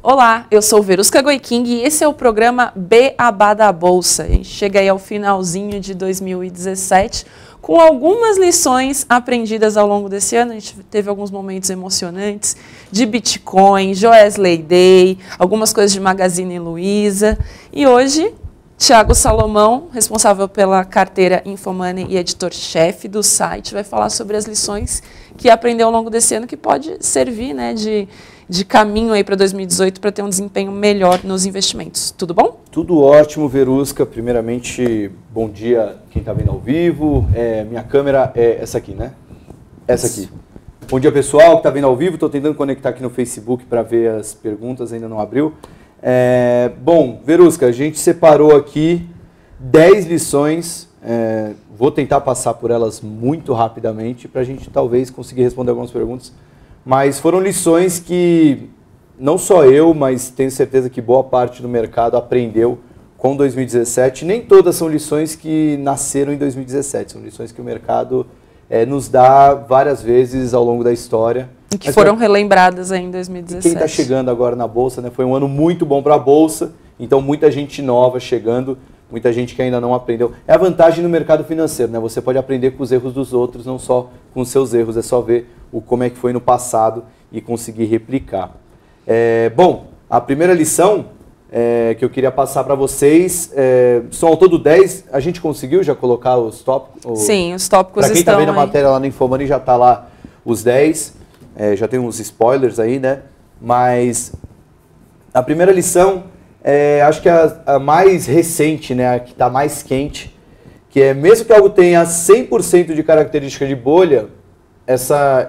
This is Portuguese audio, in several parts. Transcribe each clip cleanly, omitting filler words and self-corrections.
Olá, eu sou Verusca Goiking e esse é o programa Beabá da Bolsa. A gente chega aí ao finalzinho de 2017 com algumas lições aprendidas ao longo desse ano. A gente teve alguns momentos emocionantes de Bitcoin, Joesley Day, algumas coisas de Magazine Luiza. E hoje, Thiago Salomão, responsável pela carteira Infomoney e editor-chefe do site, vai falar sobre as lições que aprendeu ao longo desse ano que pode servir, né, de caminho aí para 2018 para ter um desempenho melhor nos investimentos. Tudo bom? Tudo ótimo, Verusca. Primeiramente, bom dia quem está vendo ao vivo. Minha câmera é essa aqui, né? Essa aqui. Bom dia, pessoal que está vendo ao vivo. Estou tentando conectar aqui no Facebook para ver as perguntas, ainda não abriu. Bom, Verusca, a gente separou aqui 10 lições. Vou tentar passar por elas muito rapidamente para a gente talvez conseguir responder algumas perguntas. Mas foram lições que não só eu, mas tenho certeza que boa parte do mercado aprendeu com 2017. Nem todas são lições que nasceram em 2017, são lições que o mercado nos dá várias vezes ao longo da história. E que foram relembradas aí em 2017. Quem está chegando agora na Bolsa, né, foi um ano muito bom para a Bolsa, então muita gente nova chegando, muita gente que ainda não aprendeu. É a vantagem no mercado financeiro, né? Você pode aprender com os erros dos outros, não só com os seus erros, é só ver como é que foi no passado e conseguir replicar. Bom, a primeira lição que eu queria passar para vocês, são ao todo 10, a gente conseguiu já colocar os tópicos? Sim, os tópicos estão. Para quem está vendo a matéria lá no Infomoney, já está lá os 10, já tem uns spoilers aí, né? Mas a primeira lição, acho que é a mais recente, né? A que está mais quente, que é mesmo que algo tenha 100% de característica de bolha,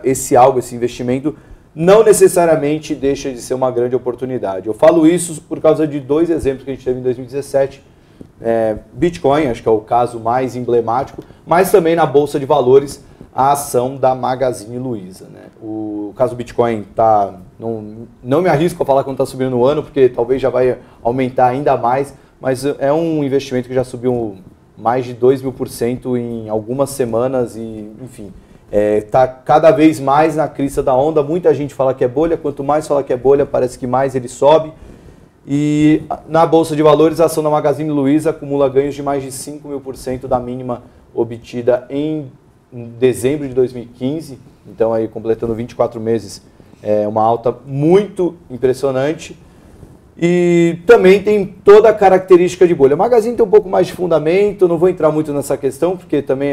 esse investimento, não necessariamente deixa de ser uma grande oportunidade. Eu falo isso por causa de 2 exemplos que a gente teve em 2017. Bitcoin, acho que é o caso mais emblemático, mas também na Bolsa de Valores, a ação da Magazine Luiza, né? O caso do Bitcoin não me arrisco a falar quando está subindo no ano, porque talvez já vai aumentar ainda mais, mas é um investimento que já subiu mais de 2.000% em algumas semanas e, enfim, está cada vez mais na crista da onda. Muita gente fala que é bolha, quanto mais fala que é bolha, parece que mais ele sobe. E na Bolsa de Valores, a ação da Magazine Luiza acumula ganhos de mais de 5.000% da mínima obtida em dezembro de 2015, então aí completando 24 meses, uma alta muito impressionante. E também tem toda a característica de bolha. A Magazine tem um pouco mais de fundamento, não vou entrar muito nessa questão, porque também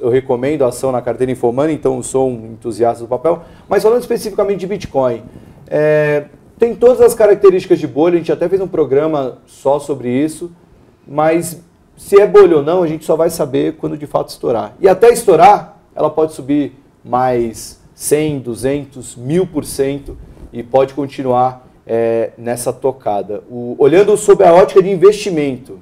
eu recomendo a ação na carteira Infomoney, então eu sou um entusiasta do papel. Mas falando especificamente de Bitcoin, tem todas as características de bolha, a gente até fez um programa só sobre isso, mas se é bolha ou não, a gente só vai saber quando de fato estourar. E até estourar, ela pode subir mais 100, 200, 1000% e pode continuar nessa tocada. Olhando sob a ótica de investimento,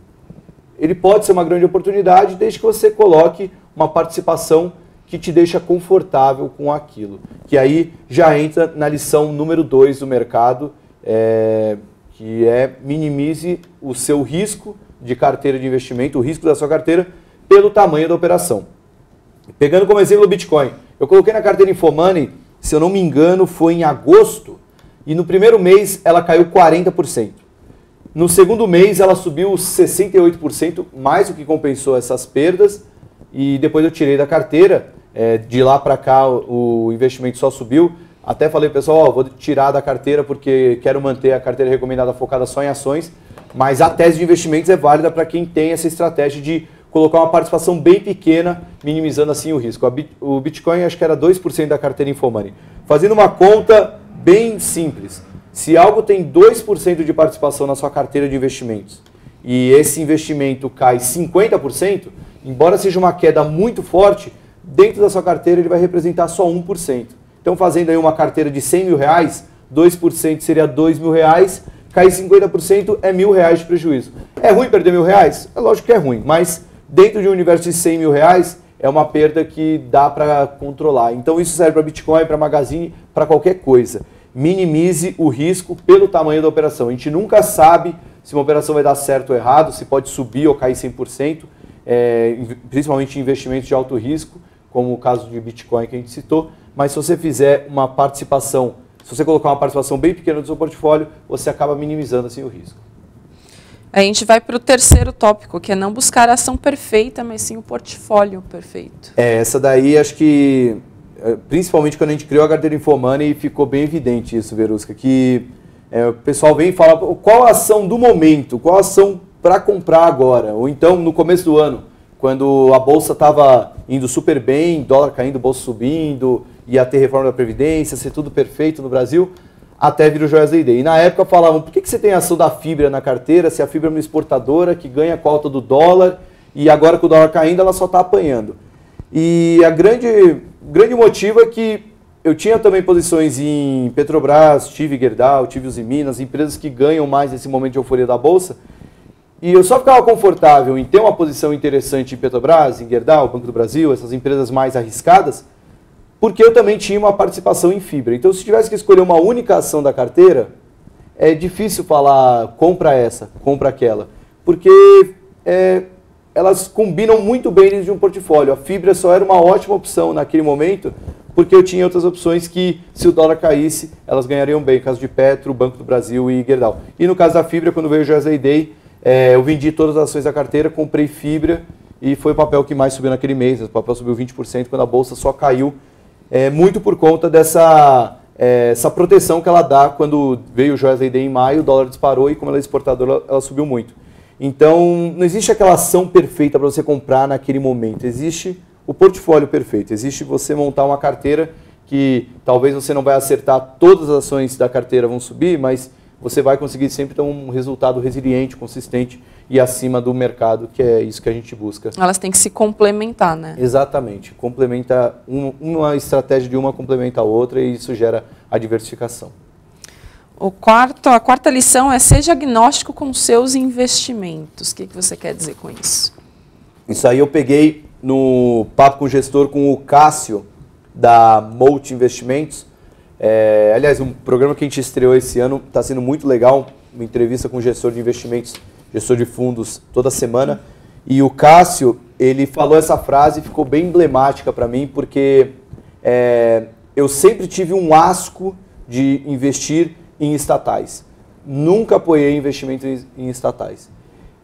ele pode ser uma grande oportunidade desde que você coloque uma participação que te deixa confortável com aquilo. Que aí já entra na lição número 2 do mercado, que minimize o seu risco de carteira de investimento, o risco da sua carteira, pelo tamanho da operação. Pegando como exemplo o Bitcoin, eu coloquei na carteira Infomoney, se eu não me engano, foi em agosto, e no primeiro mês ela caiu 40%. No segundo mês ela subiu 68%, mais do que compensou essas perdas, e depois eu tirei da carteira, de lá para cá o investimento só subiu. Até falei, pessoal, vou tirar da carteira porque quero manter a carteira recomendada focada só em ações, mas a tese de investimentos é válida para quem tem essa estratégia de colocar uma participação bem pequena, minimizando assim o risco. O Bitcoin acho que era 2% da carteira Infomoney. Fazendo uma conta bem simples, se algo tem 2% de participação na sua carteira de investimentos e esse investimento cai 50%, embora seja uma queda muito forte, dentro da sua carteira ele vai representar só 1%. Então fazendo aí uma carteira de 100 mil reais, 2% seria 2 mil reais, cair 50% é R$1.000 de prejuízo. É ruim perder R$1.000? É lógico que é ruim, mas dentro de um universo de 100 mil reais é uma perda que dá para controlar. Então isso serve para Bitcoin, para Magazine, para qualquer coisa. Minimize o risco pelo tamanho da operação. A gente nunca sabe se uma operação vai dar certo ou errado, se pode subir ou cair 100%, principalmente em investimentos de alto risco, como o caso de Bitcoin que a gente citou. Mas se você fizer uma participação se você colocar uma participação bem pequena no seu portfólio, você acaba minimizando assim o risco. A gente vai para o terceiro tópico, que é não buscar a ação perfeita, mas sim o portfólio perfeito. Essa daí acho que, principalmente quando a gente criou a carteira InfoMoney, ficou bem evidente isso, Verusca, que o pessoal vem e fala qual a ação do momento, qual a ação para comprar agora, ou então no começo do ano, quando a Bolsa estava indo super bem, dólar caindo, Bolsa subindo, ia ter reforma da Previdência, ser tudo perfeito no Brasil, até vir o Joesley Day. E na época falavam, por que você tem a ação da Fibra na carteira, se a Fibra é uma exportadora que ganha com a alta do dólar, e agora com o dólar caindo ela só está apanhando. E o grande motivo é que eu tinha também posições em Petrobras, tive Gerdau, tive Usiminas, empresas que ganham mais nesse momento de euforia da Bolsa, e eu só ficava confortável em ter uma posição interessante em Petrobras, em Gerdau, Banco do Brasil, essas empresas mais arriscadas, porque eu também tinha uma participação em Fibra. Então, se tivesse que escolher uma única ação da carteira, é difícil falar compra essa, compra aquela, porque elas combinam muito bem dentro de um portfólio. A Fibra só era uma ótima opção naquele momento, porque eu tinha outras opções que, se o dólar caísse, elas ganhariam bem, caso de Petro, Banco do Brasil e Gerdau. E no caso da Fibra, quando veio o Joesley Day, eu vendi todas as ações da carteira, comprei Fibra e foi o papel que mais subiu naquele mês. O papel subiu 20% quando a Bolsa só caiu, muito por conta essa proteção que ela dá quando veio o Joesley Day em maio, o dólar disparou e como ela é exportadora, ela subiu muito. Então, não existe aquela ação perfeita para você comprar naquele momento. Existe o portfólio perfeito. Existe você montar uma carteira que talvez você não vai acertar, todas as ações da carteira vão subir, mas você vai conseguir sempre ter um resultado resiliente, consistente e acima do mercado, que é isso que a gente busca. Elas têm que se complementar, né? Exatamente. Complementa uma estratégia de uma complementa a outra e isso gera a diversificação. A quarta lição é seja agnóstico com seus investimentos. O que você quer dizer com isso? Isso aí eu peguei no papo com o gestor, com o Cássio, da Molt Investimentos. Aliás, um programa que a gente estreou esse ano está sendo muito legal, uma entrevista com o gestor de investimentos, gestor de fundos, toda semana. E o Cássio, ele falou essa frase e ficou bem emblemática para mim, porque eu sempre tive um asco de investir em estatais. Nunca apoiei investimento em estatais.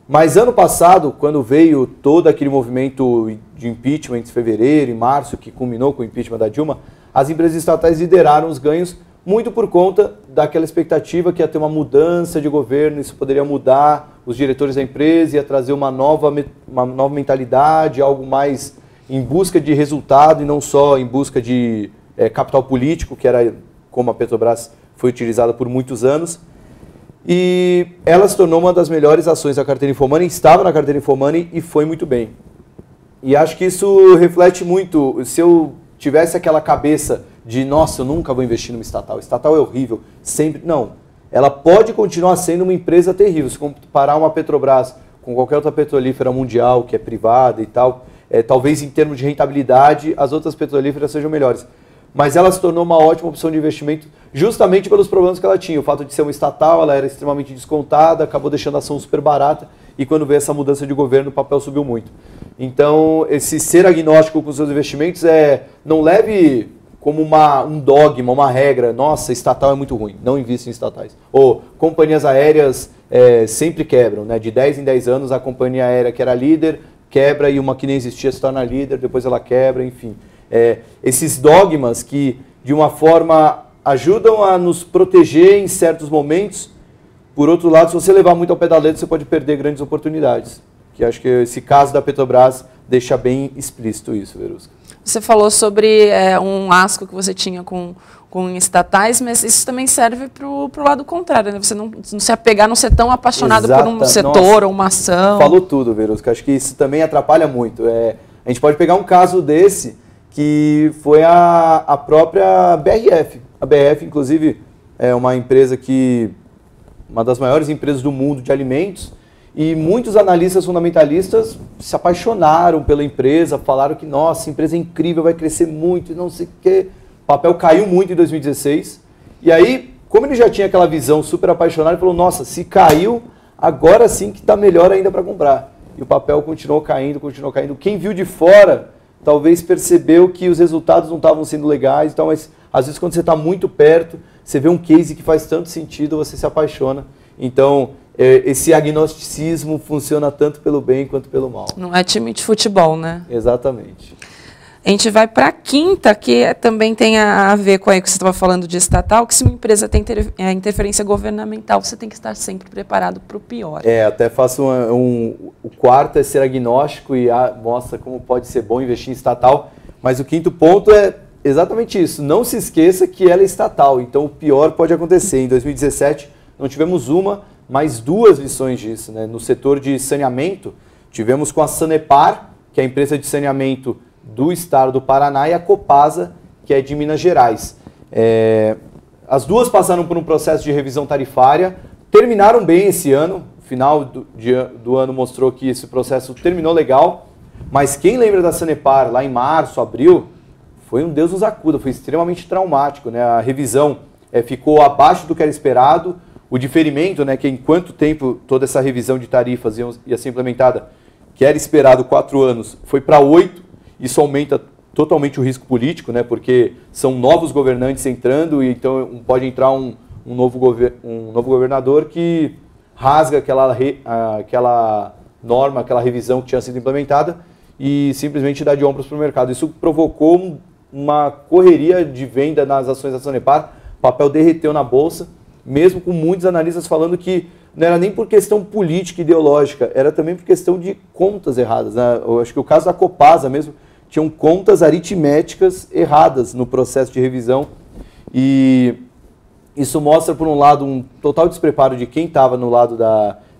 Mas ano passado, quando veio todo aquele movimento de impeachment em fevereiro, em março, que culminou com o impeachment da Dilma, as empresas estatais lideraram os ganhos muito por conta daquela expectativa que ia ter uma mudança de governo, isso poderia mudar os diretores da empresa, ia trazer uma nova mentalidade, algo mais em busca de resultado e não só em busca de capital político, que era como a Petrobras foi utilizada por muitos anos. E ela se tornou uma das melhores ações da carteira InfoMoney, estava na carteira InfoMoney e foi muito bem. E acho que isso reflete muito, se eu tivesse aquela cabeça de, nossa, eu nunca vou investir numa estatal, estatal é horrível, sempre, não. Ela pode continuar sendo uma empresa terrível, se comparar uma Petrobras com qualquer outra petrolífera mundial, que é privada e tal, talvez em termos de rentabilidade, as outras petrolíferas sejam melhores. Mas ela se tornou uma ótima opção de investimento justamente pelos problemas que ela tinha. O fato de ser uma estatal, ela era extremamente descontada, acabou deixando a ação super barata e quando veio essa mudança de governo, o papel subiu muito. Então, esse ser agnóstico com seus investimentos não leve como um dogma, uma regra. Nossa, estatal é muito ruim, não invista em estatais. Ou companhias aéreas sempre quebram, né? De 10 em 10 anos, a companhia aérea que era líder quebra e uma que nem existia se torna líder, depois ela quebra, enfim. Esses dogmas que, de uma forma, ajudam a nos proteger em certos momentos. Por outro lado, se você levar muito ao pé da letra, você pode perder grandes oportunidades. Que acho que esse caso da Petrobras deixa bem explícito isso, Verusca. Você falou sobre um asco que você tinha com estatais, mas isso também serve para o lado contrário, né? Você não se apegar, não ser tão apaixonado por um setor ou uma ação. Falou tudo, Verusca. Acho que isso também atrapalha muito. A gente pode pegar um caso desse, que foi a própria BRF. A BRF, inclusive, é uma empresa uma das maiores empresas do mundo de alimentos, e muitos analistas fundamentalistas se apaixonaram pela empresa, falaram que, nossa, a empresa é incrível, vai crescer muito, e não sei o quê. O papel caiu muito em 2016, e aí, como ele já tinha aquela visão super apaixonada, ele falou, nossa, se caiu, agora sim que está melhor ainda para comprar. E o papel continuou caindo, continuou caindo. Quem viu de fora talvez percebeu que os resultados não estavam sendo legais, então, mas às vezes quando você está muito perto, você vê um case que faz tanto sentido, você se apaixona. Então, esse agnosticismo funciona tanto pelo bem quanto pelo mal. Não é time de futebol, né? Exatamente. A gente vai para a quinta, que também tem a ver com aí que você estava falando de estatal, que se uma empresa tem interferência governamental, você tem que estar sempre preparado para o pior. Até faço o quarto é ser agnóstico e mostra como pode ser bom investir em estatal, mas o quinto ponto é exatamente isso, não se esqueça que ela é estatal, então o pior pode acontecer. Em 2017 não tivemos uma, mas 2 lições disso, né? No setor de saneamento, tivemos com a Sanepar, que é a empresa de saneamento do estado do Paraná, e a Copasa, que é de Minas Gerais. As duas passaram por um processo de revisão tarifária, terminaram bem esse ano, o final do ano mostrou que esse processo terminou legal, mas quem lembra da Sanepar lá em março, abril, foi um Deus nos acuda, foi extremamente traumático, né? A revisão ficou abaixo do que era esperado, o diferimento, né, que em quanto tempo toda essa revisão de tarifas ia ser implementada, que era esperado 4 anos, foi para 8. Isso aumenta totalmente o risco político, né? Porque são novos governantes entrando e então pode entrar um novo governador que rasga aquela norma, aquela revisão que tinha sido implementada e simplesmente dá de ombros para o mercado. Isso provocou uma correria de venda nas ações da Sanepar, o papel derreteu na Bolsa, mesmo com muitos analistas falando que não era nem por questão política e ideológica, era também por questão de contas erradas, né? Eu acho que o caso da Copasa mesmo, tinham contas aritméticas erradas no processo de revisão e isso mostra, por um lado, um total despreparo de quem estava no lado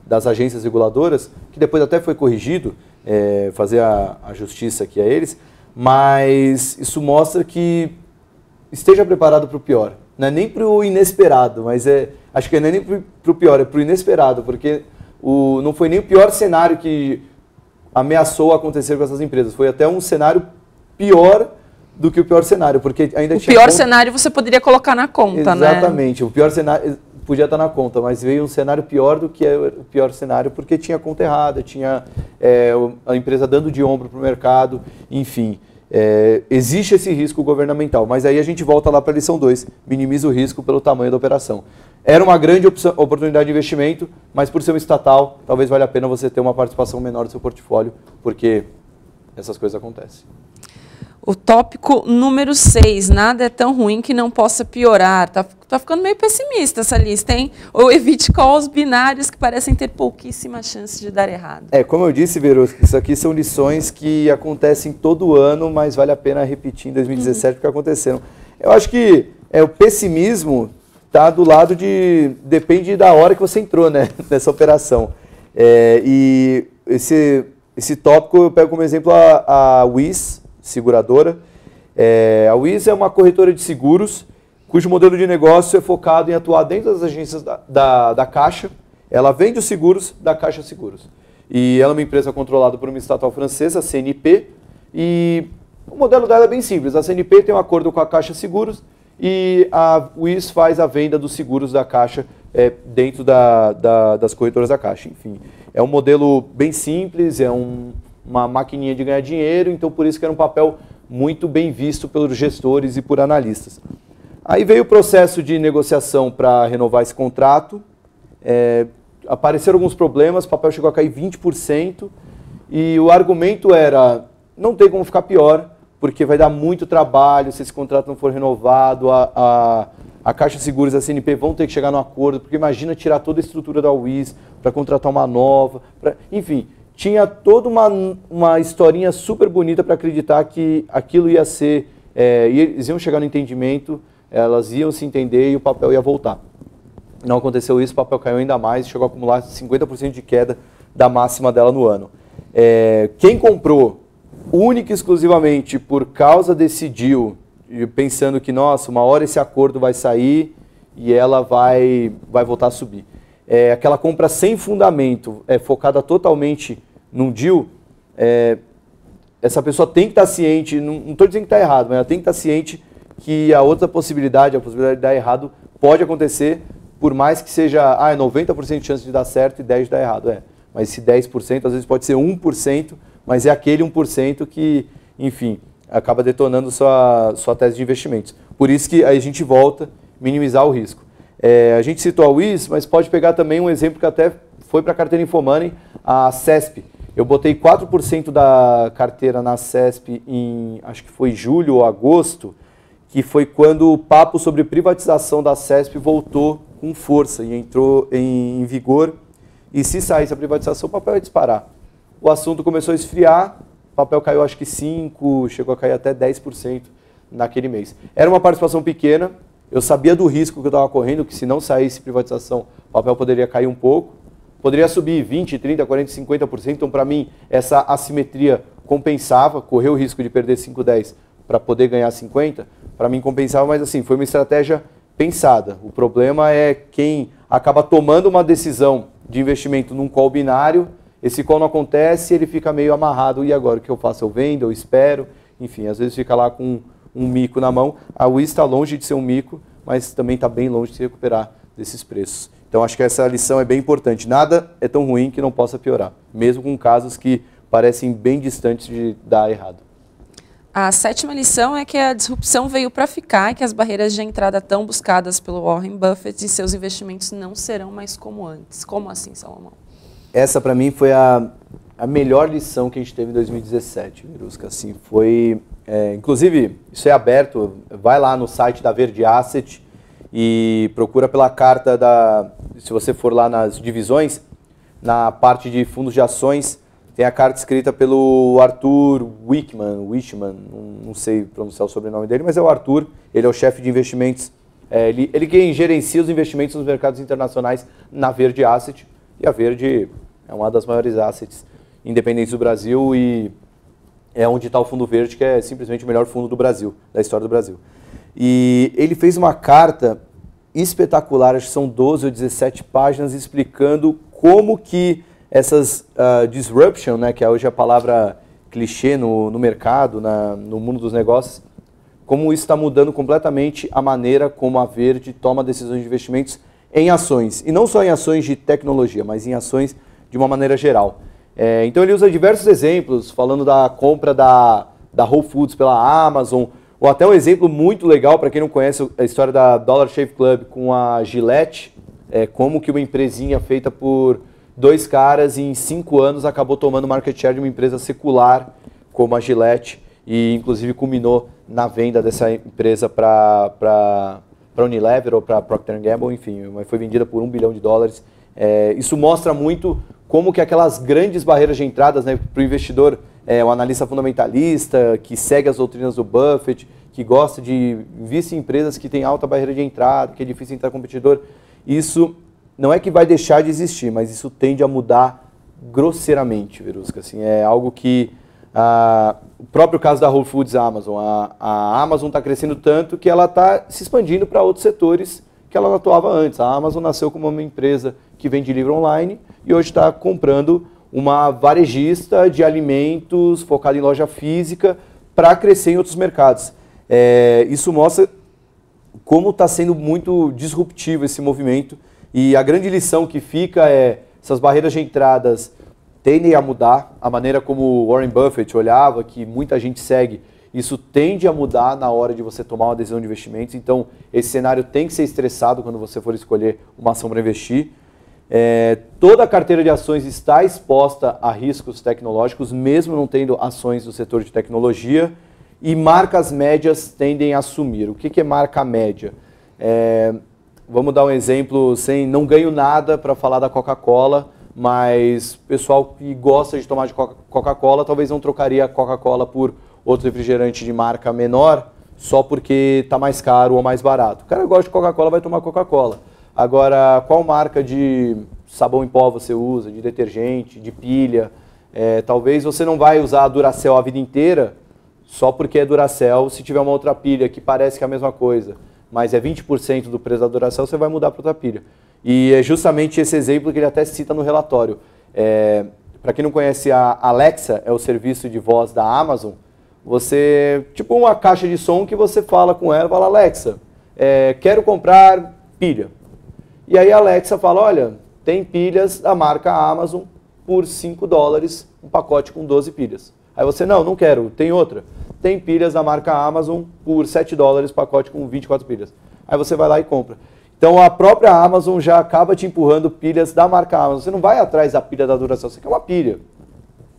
das agências reguladoras, que depois até foi corrigido, fazer a justiça aqui a eles, mas isso mostra que esteja preparado para o pior. Não é nem para o inesperado, mas acho que não é nem para o pior, é para o inesperado, porque não foi nem o pior cenário que ameaçou acontecer com essas empresas. Foi até um cenário pior do que o pior cenário, porque ainda tinha... O pior cenário você poderia colocar na conta, né? Exatamente. O pior cenário podia estar na conta, mas veio um cenário pior do que o pior cenário, porque tinha conta errada, tinha a empresa dando de ombro para o mercado, enfim. Existe esse risco governamental, mas aí a gente volta lá para a lição 2, minimiza o risco pelo tamanho da operação. Era uma grande oportunidade de investimento, mas por ser um estatal, talvez valha a pena você ter uma participação menor do seu portfólio, porque essas coisas acontecem. O tópico número 6, nada é tão ruim que não possa piorar. Tá ficando meio pessimista essa lista, hein? Ou evite calls binários que parecem ter pouquíssima chance de dar errado. Como eu disse, Verusca, isso aqui são lições que acontecem todo ano, mas vale a pena repetir em 2017 porque aconteceram. Eu acho que o pessimismo está do lado depende da hora que você entrou, né, nessa operação. E esse tópico eu pego como exemplo a Wiz, seguradora. A Wiz é uma corretora de seguros, cujo modelo de negócio é focado em atuar dentro das agências da Caixa. Ela vende os seguros da Caixa Seguros. E ela é uma empresa controlada por uma estatal francesa, a CNP, e o modelo dela é bem simples. A CNP tem um acordo com a Caixa Seguros e a Wiz faz a venda dos seguros da Caixa dentro das corretoras da Caixa. Enfim, é um modelo bem simples, uma maquininha de ganhar dinheiro, então por isso que era um papel muito bem visto pelos gestores e por analistas. Aí veio o processo de negociação para renovar esse contrato, apareceram alguns problemas, o papel chegou a cair 20%, e o argumento era, não tem como ficar pior, porque vai dar muito trabalho se esse contrato não for renovado, a Caixa Seguros e a CNP vão ter que chegar no acordo, porque imagina tirar toda a estrutura da Wiz para contratar uma nova, enfim, tinha toda uma historinha super bonita para acreditar que aquilo ia ser, eles iam chegar no entendimento, elas iam se entender e o papel ia voltar. Não aconteceu isso, o papel caiu ainda mais, chegou a acumular 50% de queda da máxima dela no ano. Quem comprou única e exclusivamente por causa desse deal, pensando que, nossa, uma hora esse acordo vai sair e ela vai voltar a subir. Aquela compra sem fundamento, focada totalmente num deal, essa pessoa tem que estar ciente, não estou dizendo que está errado, mas ela tem que estar ciente que a outra possibilidade, a possibilidade de dar errado, pode acontecer, por mais que seja 90% de chance de dar certo e 10% de dar errado. Mas esse 10% às vezes pode ser 1%, mas é aquele 1% que, enfim, acaba detonando sua tese de investimentos. Por isso que aí a gente volta minimizar o risco. A gente citou a Wiz, mas pode pegar também um exemplo que até foi para a carteira Infomoney, a CESP. Eu botei 4% da carteira na CESP em, acho que foi julho ou agosto, que foi quando o papo sobre privatização da CESP voltou com força e entrou em vigor. E se saísse a privatização, o papel ia disparar. O assunto começou a esfriar, o papel caiu acho que 5%, chegou a cair até 10% naquele mês. Era uma participação pequena, eu sabia do risco que eu estava correndo, que se não saísse privatização, o papel poderia cair um pouco. Poderia subir 20%, 30%, 40%, 50%. Então, para mim, essa assimetria compensava, correr o risco de perder 5, 10 para poder ganhar 50, para mim compensava, mas assim, foi uma estratégia pensada. O problema é quem acaba tomando uma decisão de investimento num call binário, esse call não acontece, ele fica meio amarrado. E agora, o que eu faço? Eu vendo, eu espero? Enfim, às vezes fica lá com um mico na mão. A Wiz está longe de ser um mico, mas também está bem longe de se recuperar desses preços. Então, acho que essa lição é bem importante. Nada é tão ruim que não possa piorar, mesmo com casos que parecem bem distantes de dar errado. A sétima lição é que a disrupção veio para ficar e que as barreiras de entrada tão buscadas pelo Warren Buffett e seus investimentos não serão mais como antes. Como assim, Salomão? Essa, para mim, foi a melhor lição que a gente teve em 2017, Verusca. Assim, foi, inclusive, isso é aberto, vai lá no site da Verde Asset e procura pela carta se você for lá nas divisões, na parte de fundos de ações, tem a carta escrita pelo Arthur Wichmann, não sei pronunciar o sobrenome dele, mas é o Arthur, ele é o chefe de investimentos, ele quem gerencia os investimentos nos mercados internacionais na Verde Asset, e a Verde é uma das maiores assets independentes do Brasil e é onde está o Fundo Verde, que é simplesmente o melhor fundo do Brasil, da história do Brasil. E ele fez uma carta espetacular, acho que são 12 ou 17 páginas, explicando como que essas disruption, né, que é hoje a palavra clichê no mercado, no mundo dos negócios, como isso está mudando completamente a maneira como a Verde toma decisões de investimentos em ações. E não só em ações de tecnologia, mas em ações de uma maneira geral. Então ele usa diversos exemplos, falando da compra da Whole Foods pela Amazon, ou até um exemplo muito legal, para quem não conhece a história da Dollar Shave Club com a Gillette, como que uma empresinha feita por 2 caras em 5 anos acabou tomando market share de uma empresa secular como a Gillette e inclusive culminou na venda dessa empresa para Unilever ou para Procter & Gamble, enfim, mas foi vendida por $1 bilhão. Isso mostra muito como que aquelas grandes barreiras de entradas, né, para o investidor, o analista fundamentalista, que segue as doutrinas do Buffett, que gosta de investir em empresas que têm alta barreira de entrada, que é difícil entrar competidor, isso não é que vai deixar de existir, mas isso tende a mudar grosseiramente, Verusca. Assim, é algo que o próprio caso da Whole Foods Amazon, a Amazon está crescendo tanto que ela está se expandindo para outros setores que ela não atuava antes. A Amazon nasceu como uma empresa que vende livro online e hoje está comprando uma varejista de alimentos focada em loja física para crescer em outros mercados. Isso mostra como está sendo muito disruptivo esse movimento e a grande lição que fica essas barreiras de entradas tendem a mudar, a maneira como Warren Buffett olhava, que muita gente segue, isso tende a mudar na hora de você tomar uma decisão de investimentos, então esse cenário tem que ser estressado quando você for escolher uma ação para investir. Toda a carteira de ações está exposta a riscos tecnológicos, mesmo não tendo ações do setor de tecnologia, e marcas médias tendem a sumir. O que é marca média? Vamos dar um exemplo, não ganho nada para falar da Coca-Cola, mas o pessoal que gosta de tomar de Coca-Cola talvez não trocaria a Coca-Cola por outro refrigerante de marca menor só porque está mais caro ou mais barato. O cara gosta de Coca-Cola, vai tomar Coca-Cola. Agora, qual marca de sabão em pó você usa, de detergente, de pilha? Talvez você não vai usar a Duracell a vida inteira só porque é Duracell. Se tiver uma outra pilha que parece que é a mesma coisa, mas é 20% do preço da Duracell, você vai mudar para outra pilha. E é justamente esse exemplo que ele até cita no relatório. Para quem não conhece, a Alexa é o serviço de voz da Amazon. Você, tipo uma caixa de som que você fala com ela, fala, Alexa, quero comprar pilha. E aí a Alexa fala, olha, tem pilhas da marca Amazon por $5, um pacote com 12 pilhas. Aí você, não quero, tem outra. Tem pilhas da marca Amazon por $7, pacote com 24 pilhas. aí você vai lá e compra. Então a própria Amazon já acaba te empurrando pilhas da marca Amazon. Você não vai atrás da pilha da Duracell, você quer uma pilha.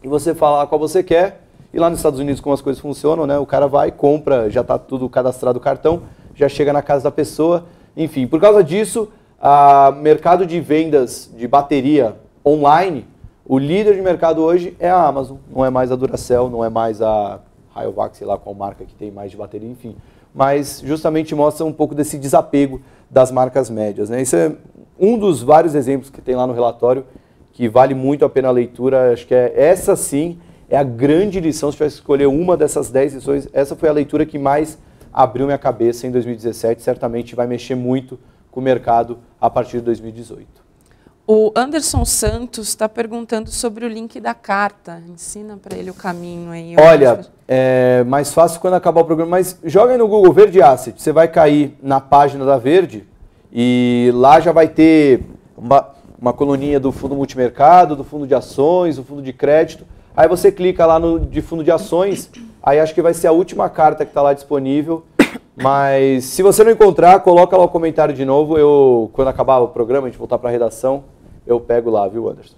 E você fala qual você quer, e lá nos Estados Unidos como as coisas funcionam, né? O cara vai, compra, já está tudo cadastrado o cartão, já chega na casa da pessoa. Enfim, por causa disso, o mercado de vendas de bateria online, o líder de mercado hoje é a Amazon, não é mais a Duracell, não é mais a Rayovac, sei lá qual marca que tem mais de bateria, enfim. Mas justamente mostra um pouco desse desapego das marcas médias, né? Isso é um dos vários exemplos que tem lá no relatório, que vale muito a pena a leitura. Acho que essa sim é a grande lição. Se tivesse que escolher uma dessas 10 lições, essa foi a leitura que mais abriu minha cabeça em 2017. Certamente vai mexer muito com o mercado a partir de 2018. O Anderson Santos está perguntando sobre o link da carta. Ensina para ele o caminho aí. Olha, é mais fácil quando acabar o programa, mas joga aí no Google Verde Asset. Você vai cair na página da Verde e lá já vai ter uma coluninha do fundo multimercado, do fundo de ações, do fundo de crédito. Aí você clica lá no de fundo de ações, aí acho que vai ser a última carta que está lá disponível. Mas se você não encontrar, coloca lá o comentário de novo. Quando acabar o programa, a gente voltar para a redação, eu pego lá, viu, Anderson?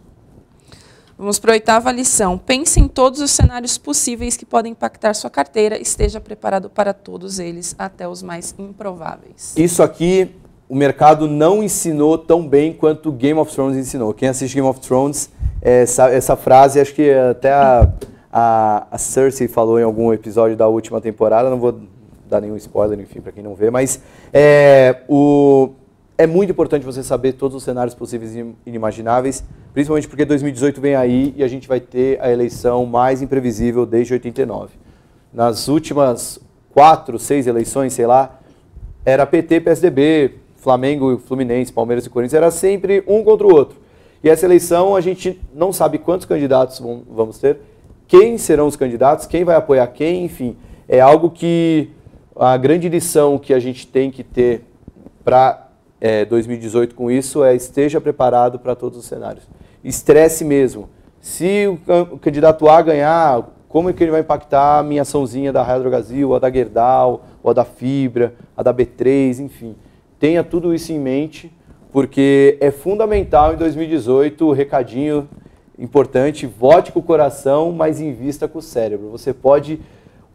Vamos para a 8ª lição. Pense em todos os cenários possíveis que podem impactar sua carteira. Esteja preparado para todos eles, até os mais improváveis. Isso aqui, o mercado não ensinou tão bem quanto Game of Thrones ensinou. Quem assiste Game of Thrones, essa frase, acho que até a Cersei falou em algum episódio da última temporada, não vou dar nenhum spoiler, enfim, para quem não vê, mas é muito importante você saber todos os cenários possíveis e inimagináveis, principalmente porque 2018 vem aí e a gente vai ter a eleição mais imprevisível desde 89. Nas últimas 4, 6 eleições, sei lá, era PT, PSDB, Flamengo, Fluminense, Palmeiras e Corinthians, era sempre um contra o outro. E essa eleição a gente não sabe quantos candidatos vamos ter, quem serão os candidatos, quem vai apoiar quem, enfim. É algo que a grande lição que a gente tem que ter para 2018 com isso é esteja preparado para todos os cenários. Estresse mesmo. Se o candidato A ganhar, como é que ele vai impactar a minha açãozinha da Raia Drogasil, a da Gerdau, ou a da Fibra, a da B3, enfim. Tenha tudo isso em mente, porque é fundamental em 2018, o recadinho importante, vote com o coração, mas invista com o cérebro. Você pode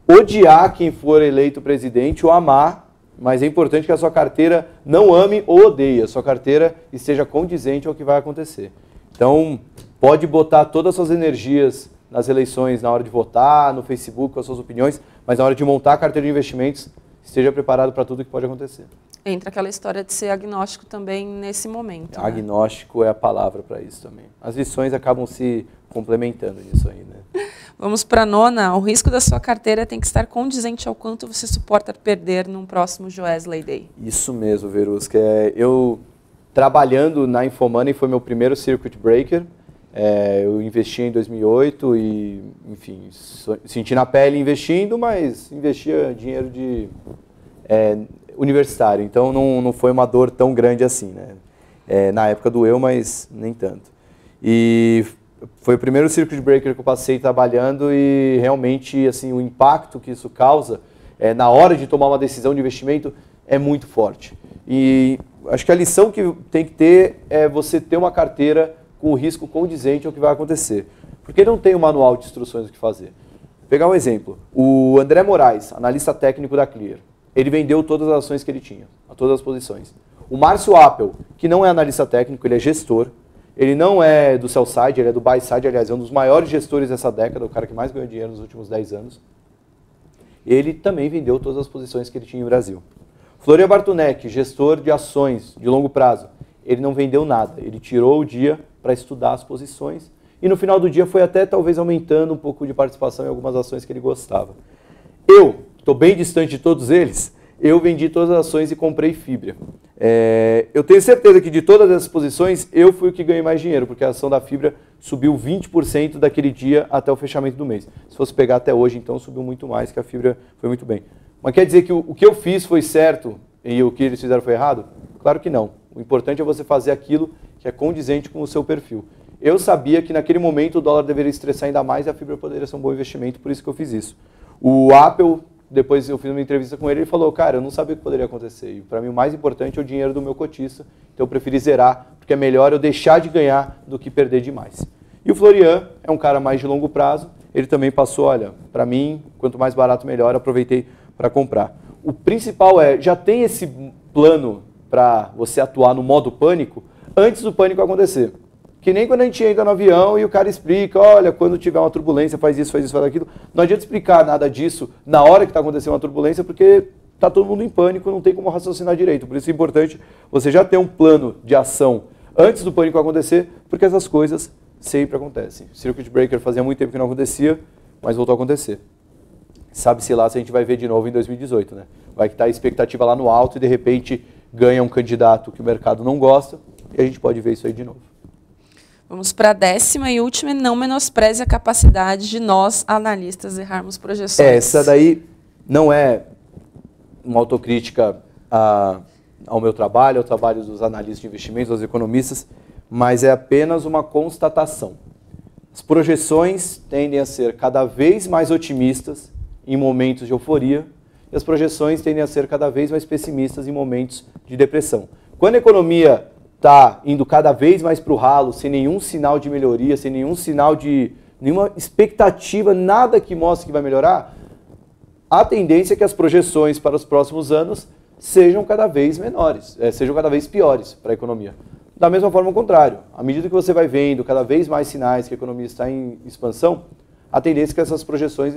odiar quem for eleito presidente ou amar, mas é importante que a sua carteira não ame ou odeie, a sua carteira esteja condizente ao que vai acontecer. Então, pode botar todas as suas energias nas eleições, na hora de votar, no Facebook, com as suas opiniões, mas na hora de montar a carteira de investimentos, esteja preparado para tudo que pode acontecer. Entra aquela história de ser agnóstico também nesse momento. Agnóstico, né? É a palavra para isso também. As lições acabam se complementando nisso aí, né? Vamos para a 9ª. O risco da sua carteira tem que estar condizente ao quanto você suporta perder num próximo Joesley Day. Isso mesmo, Verusca. Eu, trabalhando na Infomoney, foi meu primeiro circuit breaker. Eu investi em 2008 e, enfim, senti na pele investindo, mas investia dinheiro de universitário. Então não foi uma dor tão grande assim, né? Na época doeu, mas nem tanto. E foi o primeiro circuit breaker que eu passei trabalhando e realmente assim, o impacto que isso causa na hora de tomar uma decisão de investimento é muito forte. E acho que a lição que tem que ter é você ter uma carteira com o risco condizente ao que vai acontecer. Porque não tem um manual de instruções do que fazer. Vou pegar um exemplo. O André Moraes, analista técnico da Clear, ele vendeu todas as ações que ele tinha, a todas as posições. O Márcio Appel, que não é analista técnico, ele é gestor, ele não é do sell side, ele é do buy side, aliás, é um dos maiores gestores dessa década, o cara que mais ganhou dinheiro nos últimos 10 anos. Ele também vendeu todas as posições que ele tinha no Brasil. Florian Bartunek, gestor de ações de longo prazo, ele não vendeu nada, ele tirou o dia para estudar as posições e no final do dia foi até talvez aumentando um pouco de participação em algumas ações que ele gostava. Eu, estou bem distante de todos eles, eu vendi todas as ações e comprei Fibra. Eu tenho certeza que de todas essas posições, eu fui o que ganhei mais dinheiro, porque a ação da Fibra subiu 20% daquele dia até o fechamento do mês. Se fosse pegar até hoje, então subiu muito mais, que a Fibra foi muito bem. Mas quer dizer que o que eu fiz foi certo e o que eles fizeram foi errado? Claro que não. O importante é você fazer aquilo que é condizente com o seu perfil. Eu sabia que naquele momento o dólar deveria estressar ainda mais e a Fibra poderia ser um bom investimento, por isso que eu fiz isso. O Apple depois eu fiz uma entrevista com ele, ele falou, cara, eu não sabia o que poderia acontecer. E para mim o mais importante é o dinheiro do meu cotista, então eu preferi zerar, porque é melhor eu deixar de ganhar do que perder demais. E o Florian é um cara mais de longo prazo, ele também passou, olha, para mim, quanto mais barato melhor, aproveitei para comprar. O principal já tem esse plano para você atuar no modo pânico antes do pânico acontecer. Que nem quando a gente entra no avião e o cara explica, olha, quando tiver uma turbulência, faz isso, faz aquilo. Não adianta explicar nada disso na hora que está acontecendo uma turbulência, porque está todo mundo em pânico, não tem como raciocinar direito. Por isso é importante você já ter um plano de ação antes do pânico acontecer, porque essas coisas sempre acontecem. Circuit Breaker fazia muito tempo que não acontecia, mas voltou a acontecer. Sabe-se lá se a gente vai ver de novo em 2018, né? Vai que está a expectativa lá no alto e de repente ganha um candidato que o mercado não gosta e a gente pode ver isso aí de novo. Vamos para a 10ª e última, não menospreze a capacidade de nós, analistas, errarmos projeções. Essa daí não é uma autocrítica ao meu trabalho, ao trabalho dos analistas de investimentos, dos economistas, mas é apenas uma constatação. As projeções tendem a ser cada vez mais otimistas em momentos de euforia e as projeções tendem a ser cada vez mais pessimistas em momentos de depressão. Quando a economia está indo cada vez mais para o ralo, sem nenhum sinal de melhoria, sem nenhum sinal de nenhuma expectativa, nada que mostre que vai melhorar, a tendência é que as projeções para os próximos anos sejam cada vez menores, sejam cada vez piores para a economia. Da mesma forma, o contrário. À medida que você vai vendo cada vez mais sinais que a economia está em expansão, a tendência é que essas projeções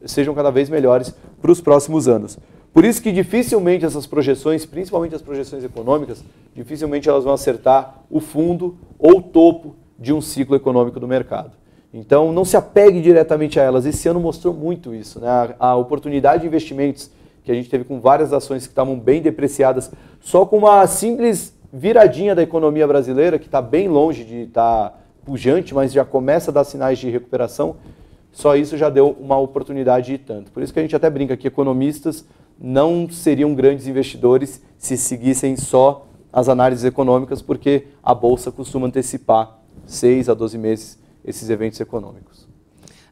sejam cada vez melhores para os próximos anos. Por isso que dificilmente essas projeções, principalmente as projeções econômicas, dificilmente elas vão acertar o fundo ou o topo de um ciclo econômico do mercado. Então, não se apegue diretamente a elas. Esse ano mostrou muito isso, né? A oportunidade de investimentos que a gente teve com várias ações que estavam bem depreciadas, só com uma simples viradinha da economia brasileira, que está bem longe de estar pujante, mas já começa a dar sinais de recuperação, só isso já deu uma oportunidade e tanto. Por isso que a gente até brinca que economistas não seriam grandes investidores se seguissem só as análises econômicas, porque a Bolsa costuma antecipar 6 a 12 meses esses eventos econômicos.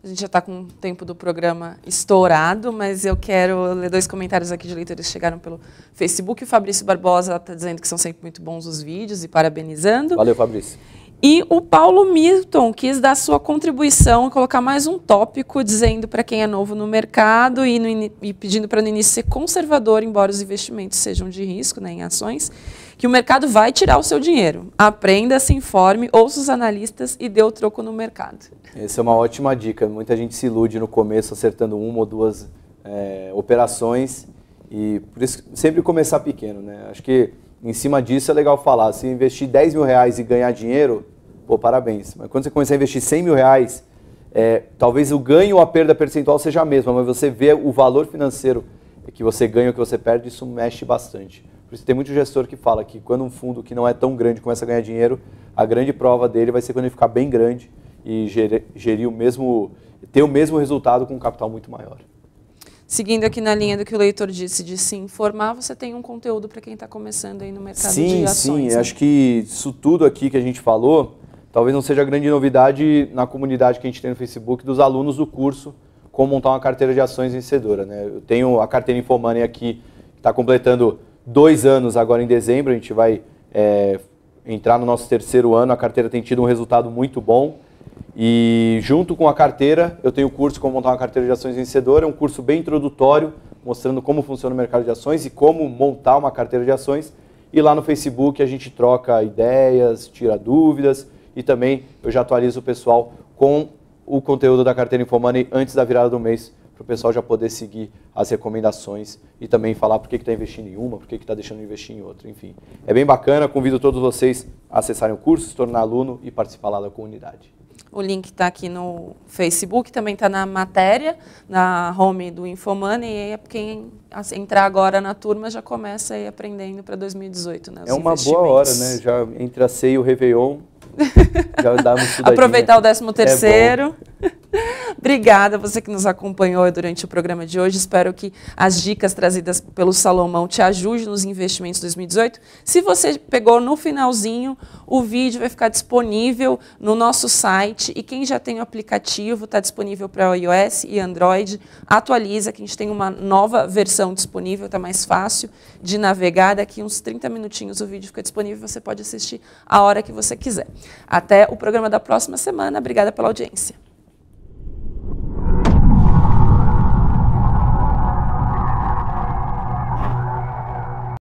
A gente já está com o tempo do programa estourado, mas eu quero ler 2 comentários aqui de leitores que chegaram pelo Facebook. O Fabrício Barbosa está dizendo que são sempre muito bons os vídeos e parabenizando. Valeu, Fabrício. E o Paulo Milton quis dar sua contribuição e colocar mais um tópico, dizendo para quem é novo no mercado e pedindo para no início ser conservador, embora os investimentos sejam de risco, né, em ações, que o mercado vai tirar o seu dinheiro. Aprenda, se informe, ouça os analistas e dê o troco no mercado. Essa é uma ótima dica. Muita gente se ilude no começo acertando 1 ou 2 operações e por isso sempre começar pequeno, né? Acho que em cima disso é legal falar. Se investir R$10 mil e ganhar dinheiro, pô, parabéns. Mas quando você começar a investir R$100 mil, talvez o ganho ou a perda percentual seja a mesma, mas você vê o valor financeiro que você ganha ou que você perde, isso mexe bastante. Por isso tem muito gestor que fala que quando um fundo que não é tão grande começa a ganhar dinheiro, a grande prova dele vai ser quando ele ficar bem grande e ter o mesmo resultado com um capital muito maior. Seguindo aqui na linha do que o leitor disse, de se informar, você tem um conteúdo para quem está começando aí no mercado de ações. Sim, né? Acho que isso tudo aqui que a gente falou, talvez não seja grande novidade na comunidade que a gente tem no Facebook dos alunos do curso Como Montar uma Carteira de Ações Vencedora, né? Eu tenho a carteira InfoMoney aqui, que está completando 2 anos agora em dezembro, a gente vai entrar no nosso 3º ano, a carteira tem tido um resultado muito bom. E junto com a carteira, eu tenho o curso Como Montar uma Carteira de Ações Vencedora, é um curso bem introdutório, mostrando como funciona o mercado de ações e como montar uma carteira de ações. E lá no Facebook a gente troca ideias, tira dúvidas e também eu já atualizo o pessoal com o conteúdo da carteira InfoMoney antes da virada do mês, para o pessoal já poder seguir as recomendações e também falar por que está investindo em uma, por que está deixando de investir em outra, enfim. É bem bacana, convido todos vocês a acessarem o curso, se tornar aluno e participar lá da comunidade. O link está aqui no Facebook, também está na matéria, na home do InfoMoney, e aí quem entrar agora na turma já começa aí aprendendo para 2018, né? É uma boa hora, né? Já entre a ceia e o Réveillon, já dá uma estudadinha. Aproveitar o 13º. Obrigada, você que nos acompanhou durante o programa de hoje. Espero que as dicas trazidas pelo Salomão te ajudem nos investimentos 2018. Se você pegou no finalzinho, o vídeo vai ficar disponível no nosso site. E quem já tem o aplicativo, está disponível para iOS e Android. Atualiza, que a gente tem uma nova versão disponível, está mais fácil de navegar. Daqui uns 30 minutinhos o vídeo fica disponível, você pode assistir a hora que você quiser. Até o programa da próxima semana. Obrigada pela audiência.